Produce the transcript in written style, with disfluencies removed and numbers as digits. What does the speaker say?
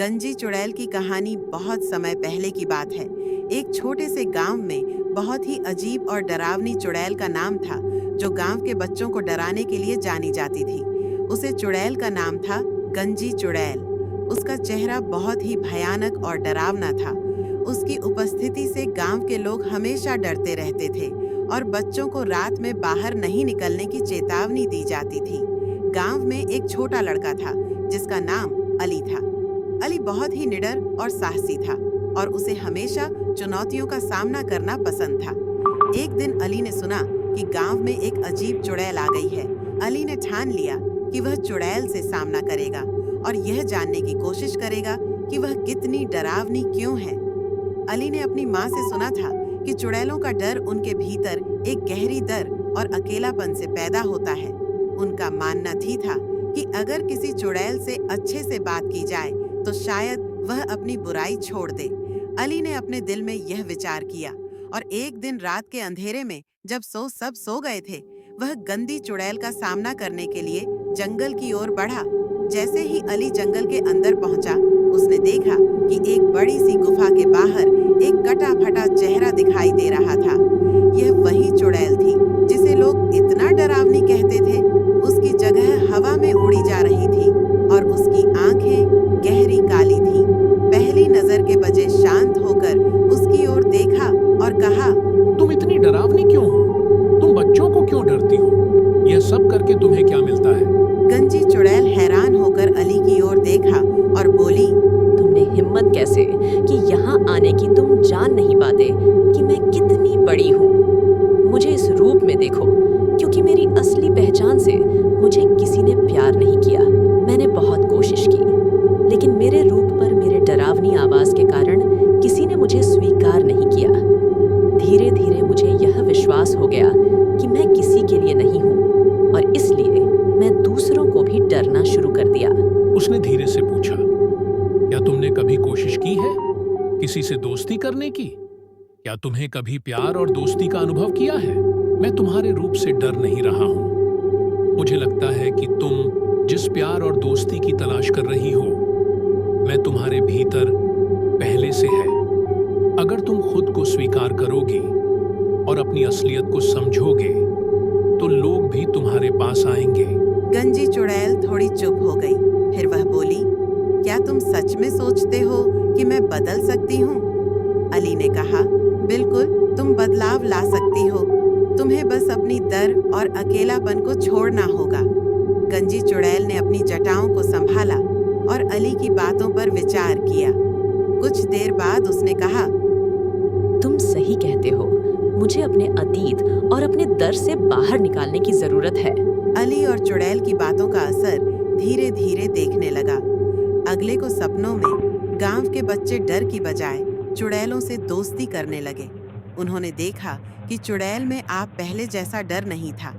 गंजी चुड़ैल की कहानी बहुत समय पहले की बात है। एक छोटे से गांव में बहुत ही अजीब और डरावनी चुड़ैल का नाम था, जो गांव के बच्चों को डराने के लिए जानी जाती थी। उसे चुड़ैल का नाम था गंजी चुड़ैल। उसका चेहरा बहुत ही भयानक और डरावना था। उसकी उपस्थिति से गांव के लोग हमेशा डरते रहते थे और बच्चों को रात में बाहर नहीं निकलने की चेतावनी दी जाती थी। गांव में एक छोटा लड़का था जिसका नाम अली था। अली बहुत ही निडर और साहसी था और उसे हमेशा चुनौतियों का सामना करना पसंद था। एक दिन अली ने सुना कि गांव में एक अजीब चुड़ैल आ गई है। अली ने ठान लिया कि वह चुड़ैल से सामना करेगा और यह जानने की कोशिश करेगा कि वह कितनी डरावनी क्यों है। अली ने अपनी माँ से सुना था कि चुड़ैलों का डर उनके भीतर एक गहरी डर और अकेलापन से पैदा होता है। उनका मानना ही था कि अगर किसी चुड़ैल से अच्छे से बात की जाए तो शायद वह अपनी बुराई छोड़ दे। अली ने अपने दिल में यह विचार किया और एक दिन रात के अंधेरे में जब सब सो गए थे, वह गंदी चुड़ैल का सामना करने के लिए जंगल की ओर बढ़ा। जैसे ही अली जंगल के अंदर पहुंचा, उसने देखा कि एक बड़ी सी गुफा के बाहर एक कटा फटा चेहरा दिखाई दे रहा था। यह वही चुड़ैल थी जिसे लोग इतना डरावनी कहते थे। उसकी जगह हवा में उड़ी जा रही थी और उसकी आंखें गहरी काली थी। पहली नजर के बजाय शांत होकर उसकी ओर देखा और कहा, तुम इतनी डरावनी क्यों हो? तुम बच्चों को क्यों डरती हो? यह सब करके तुम्हें क्या मिलता है? गंजी चुड़ैल हैरान होकर अली की ओर देखा और बोली, तुमने हिम्मत कैसे कि यहाँ आने की? तुम जान नहीं पाते कि मैं कितनी बड़ी हूँ। मुझे इस रूप में देखो, क्योंकि मेरी असली पहचान से मुझे किसी ने प्यार नहीं किया। मैंने बहुत कोशिश की, लेकिन मेरे रूप पर, मेरे डरावनी आवाज के कारण किसी ने मुझे स्वीकार नहीं किया। धीरे धीरे मुझे यह विश्वास हो गया कि मैं किसी के लिए नहीं हूँ और इसलिए मैं दूसरों को भी डरना शुरू कर दिया। उसने धीरे से पूछा, क्या तुमने कभी कोशिश की है किसी से दोस्ती करने की? क्या तुम्हें कभी प्यार और दोस्ती का अनुभव किया है? मैं तुम्हारे रूप से डर नहीं रहा हूँ। मुझे लगता है कि तुम जिस प्यार और दोस्ती की तलाश कर रही हो, मैं तुम्हारे भीतर पहले से है। अगर तुम खुद को स्वीकार करोगी और अपनी असलियत को समझोगे, तो लोग भी तुम्हारे पास आएंगे। गंजी चुड़ैल थोड़ी चुप हो गई। फिर वह बोली, क्या तुम सच में सोचते हो कि मैं बदल सकती हूँ? अली ने कहा, बिल्कुल, तुम बदलाव ला सकती हो। तुम्हें बस अपनी डर और अकेलापन को छोड़ना होगा। गंजी चुड़ैल ने अपनी जटाओं को संभाला और अली की बातों पर विचार किया। कुछ देर बाद उसने कहा, तुम सही कहते हो। मुझे अपने अतीत और अपने डर से बाहर निकालने की जरूरत है। अली और चुड़ैल की बातों का असर धीरे धीरे देखने लगा। अगले को सपनों में गांव के बच्चे डर की बजाय चुड़ैलों से दोस्ती करने लगे। उन्होंने देखा कि चुड़ैल में आप पहले जैसा डर नहीं था।